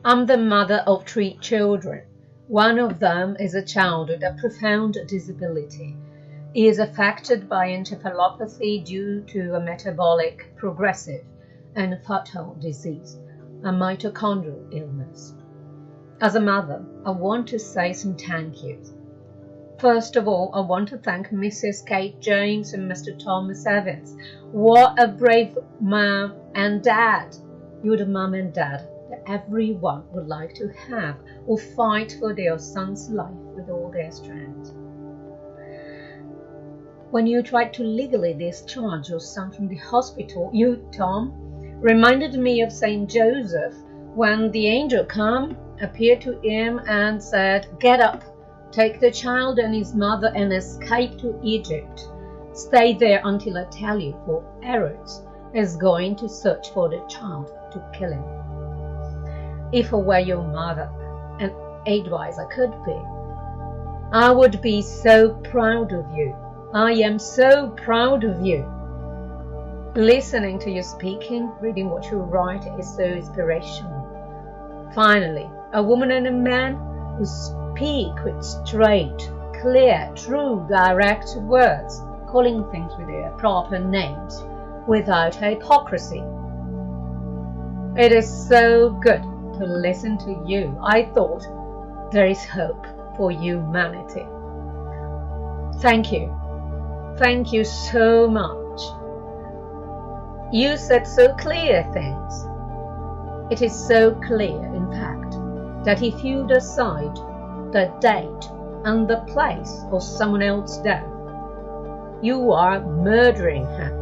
I'm the mother of 3 children. One of them is a child with a profound disability. He is affected by encephalopathy due to a metabolic, progressive, and fatal disease, a mitochondrial illness. As a mother, I want to say some thank yous. First of all, I want to thank Mrs. Kate James and Mr. Thomas Evans. What a brave mom and dad. You're the mom and dad that everyone would like to have or fight for their son's life with all their strength. When you tried to legally discharge your son from the hospital, you, Tom, reminded me of St. Joseph when the angel came, appeared to him and said, "Get up, take the child and his mother and escape to Egypt. Stay there until I tell you, for Herod is going to search for the child to kill him." If I were your mother, and age-wise I could be, I would be so proud of you. I am so proud of you. Listening to you speaking, reading what you write is so inspirational. Finally, a woman and a man who speak with straight, clear, true, direct words, calling things with their proper names, without hypocrisy. It is so good to listen to you. I thought there is hope for humanity. Thank you. Thank you so much. You said so clear things. It is so clear, in fact, that if you decide the date and the place of someone else's death, you are murdering him.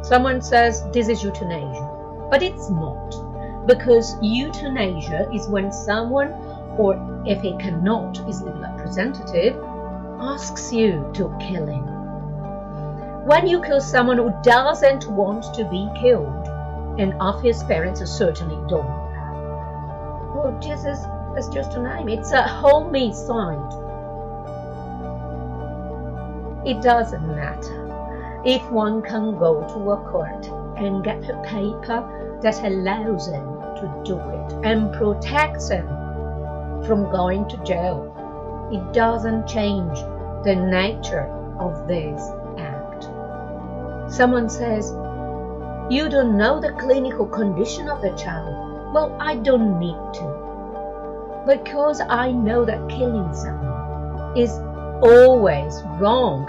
Someone says this is euthanasia, but it's not, because euthanasia is when someone, or if he cannot, his legal representative, asks you to kill him. When you kill someone who doesn't want to be killed, and Alfie's parents certainly don't have, well, Jesus is just a name. It's a homicide. It doesn't matter if one can go to a court and get a paper that allows him to do it and protects him from going to jail. It doesn't change the nature of this act. Someone says, "You don't know the clinical condition of the child." Well, I don't need to, because I know that killing someone is always wrong,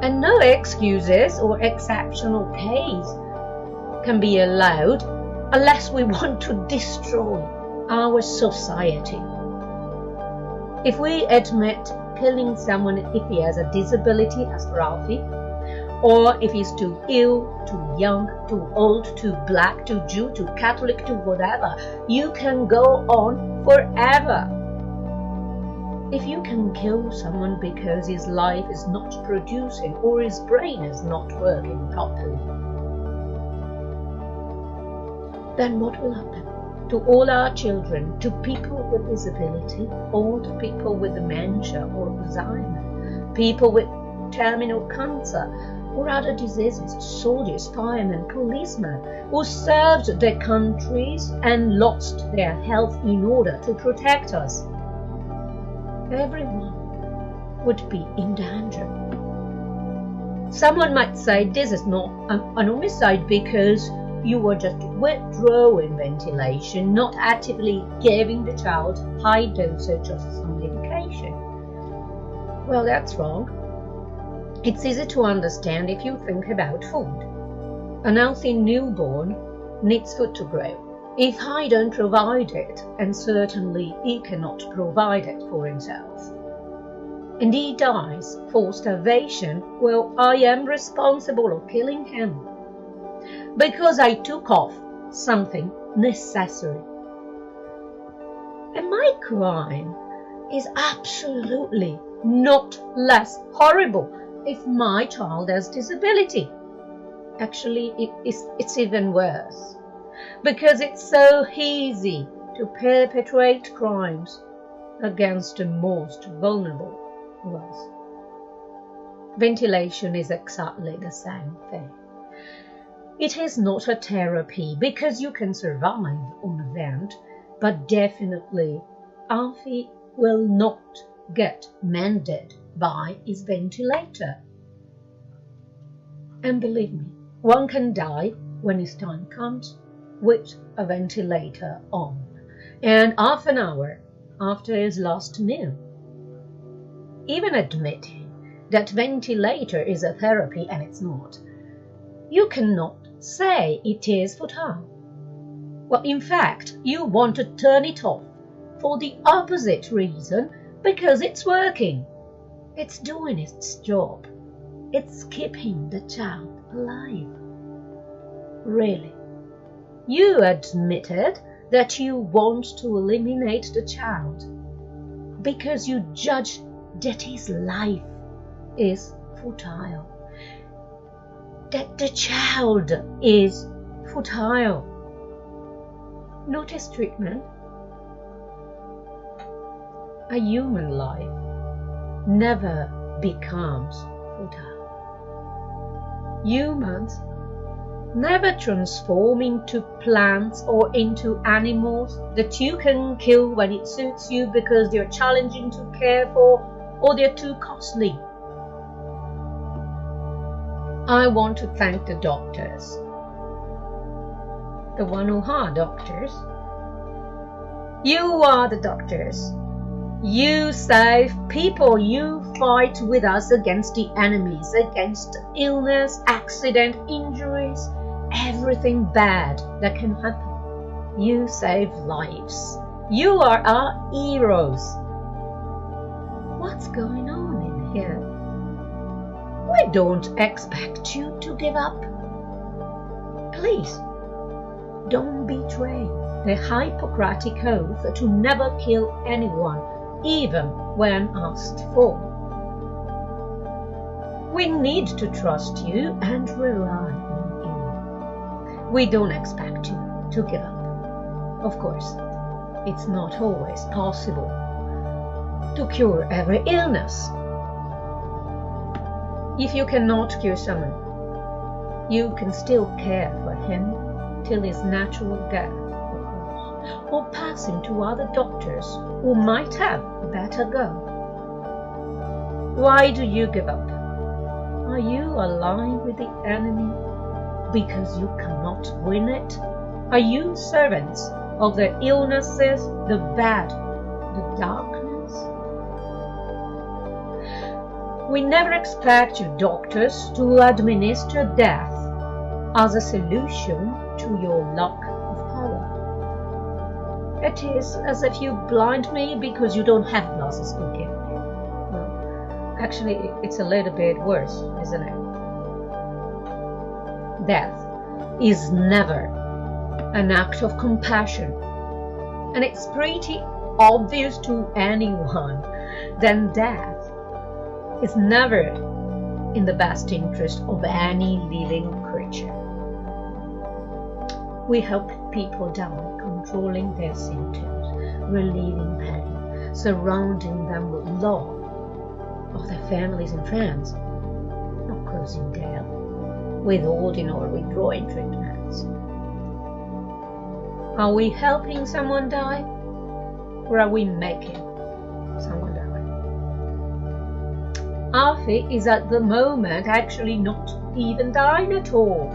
and no excuses or exceptional case can be allowed unless we want to destroy our society. If we admit killing someone if he has a disability, as for Alfie, or if he's too ill, too young, too old, too black, too Jew, too Catholic, too whatever, you can go on forever. If you can kill someone because his life is not producing or his brain is not working properly, then what will happen to all our children, to people with disability, old people with dementia or Alzheimer, people with terminal cancer or other diseases, soldiers, firemen, policemen who served their countries and lost their health in order to protect us? Everyone would be in danger. Someone might say this is not an homicide because you were just withdrawing ventilation, not actively giving the child high dosage of some medication. Well, that's wrong. It's easy to understand if you think about food. A healthy newborn needs food to grow. If I don't provide it, and certainly he cannot provide it for himself, and he dies for starvation, well, I am responsible for killing him, because I took off something necessary. And my crime is absolutely not less horrible if my child has disability. Actually, it's even worse, because it's so easy to perpetrate crimes against the most vulnerable of us. Ventilation is exactly the same thing. It is not a therapy because you can survive on a vent, but definitely Alfie will not get mended by his ventilator. And believe me, one can die when his time comes with a ventilator on, and half an hour after his last meal. Even admitting that ventilator is a therapy and it's not, you cannot say it is futile. Well, in fact, you want to turn it off for the opposite reason, because it's working. It's doing its job. It's keeping the child alive. Really, you admitted that you want to eliminate the child because you judge that his life is futile, that the child is futile, not his treatment. A human life never becomes futile. Humans never transform into plants or into animals that you can kill when it suits you because they're challenging to care for or they're too costly. I want to thank the doctors, the one who are doctors. You are the doctors. You save people. You fight with us against the enemies, against illness, accident, injuries, everything bad that can happen. You save lives. You are our heroes. What's going on in here? We don't expect you to give up. Please, don't betray the Hippocratic oath to never kill anyone, even when asked for. We need to trust you and rely on you. We don't expect you to give up. Of course, it's not always possible to cure every illness. If you cannot cure someone, you can still care for him till his natural death occurs, or pass him to other doctors who might have a better go. Why do you give up? Are you aligned with the enemy because you cannot win it? Are you servants of the illnesses, the bad, the darkness? We never expect you doctors to administer death as a solution to your lack of power. It is as if you blind me because you don't have glasses to give me. Well, actually, it's a little bit worse, isn't it? Death is never an act of compassion, and it's pretty obvious to anyone that death is never in the best interest of any living creature. We help people die, controlling their symptoms, relieving pain, surrounding them with love of their families and friends, not causing death, withholding or withdrawing treatments. Are we helping someone die, or are we making someone die? Alfie is at the moment actually not even dying at all.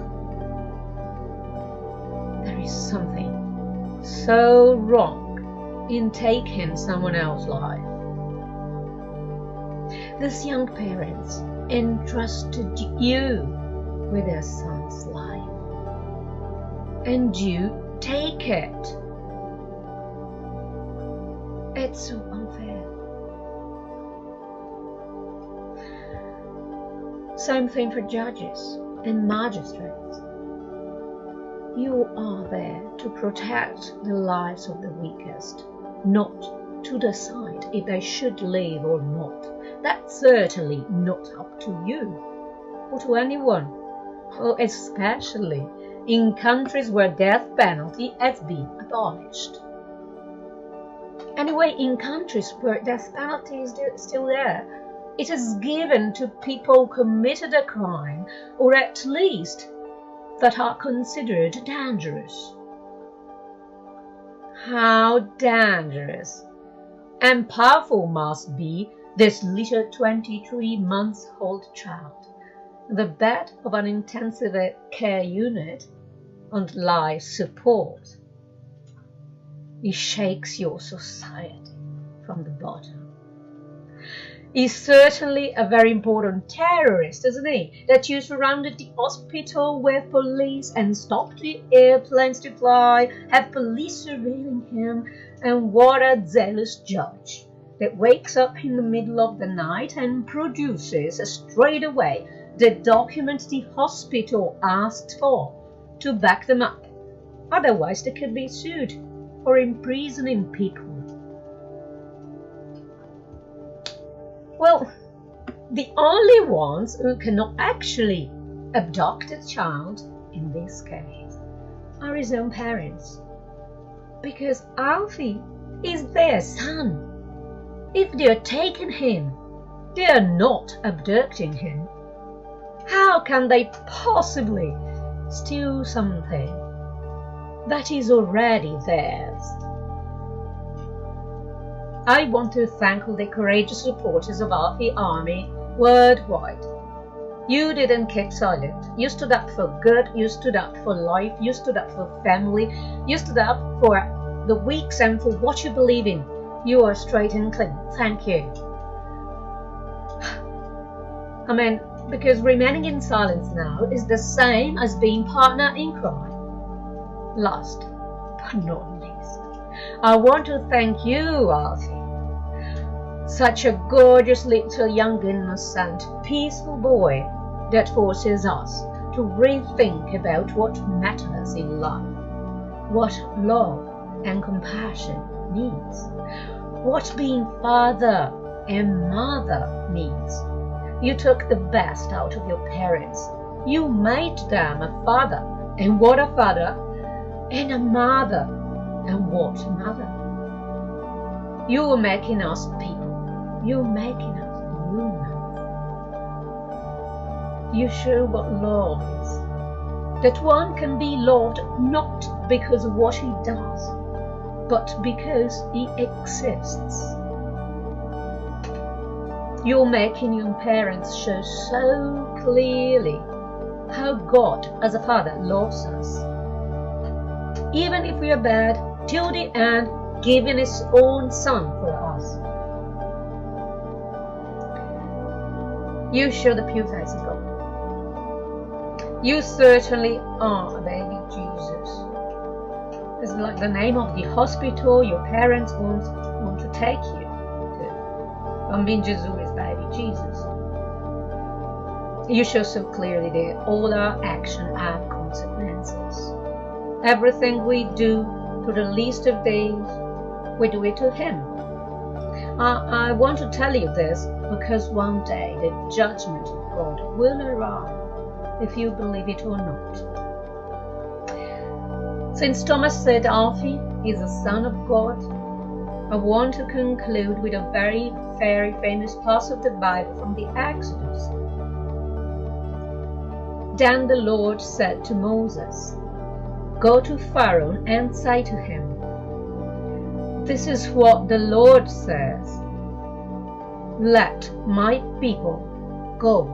There is something so wrong in taking someone else's life. These young parents entrusted you with their son's life, and you take it. It's so unfair. Same thing for judges and magistrates. You are there to protect the lives of the weakest, not to decide if they should live or not. That's certainly not up to you or to anyone, or especially in countries where death penalty has been abolished. Anyway, in countries where death penalty is still there, it is given to people who committed a crime, or at least that are considered dangerous. How dangerous and powerful must be this little 23-month-old child, the bed of an intensive care unit on life support. He shakes your society from the bottom. He's certainly a very important terrorist, isn't he? That you surrounded the hospital with police and stopped the airplanes to fly, have police surveilling him, and what a zealous judge that wakes up in the middle of the night and produces straight away the document the hospital asked for to back them up. Otherwise, they could be sued for imprisoning people. Well, the only ones who cannot actually abduct a child in this case are his own parents, because Alfie is their son. If they are taking him, they are not abducting him. How can they possibly steal something that is already theirs? I want to thank all the courageous supporters of Alfie Army worldwide. You didn't keep silent. You stood up for good, you stood up for life, you stood up for family, you stood up for the weak and for what you believe in. You are straight and clean. Thank you. I mean, because remaining in silence now is the same as being partner in crime. Last but not least, I want to thank you, Alfie. Such a gorgeous little young innocent, peaceful boy that forces us to rethink about what matters in life, what love and compassion needs, what being father and mother needs. You took the best out of your parents. You made them a father, and what a father, and a mother, and what a mother. You were making us people. You're making us humans. You show what love is. That one can be loved not because of what he does, but because he exists. You're making your parents show so clearly how God, as a father, loves us. Even if we are bad, till the end, giving his own son for us. You show the pure face of God. You certainly are a baby Jesus. It's like the name of the hospital your parents want to take you to. Bambino Jesus is baby Jesus. You show so clearly that all our action have consequences. Everything we do, to the least of these, we do it to Him. I want to tell you this because one day the judgment of God will arrive, if you believe it or not. Since Thomas said Alfie is the Son of God, I want to conclude with a very famous part of the Bible from the Exodus. Then the Lord said to Moses, "Go to Pharaoh and say to him, 'This is what the Lord says. Let my people go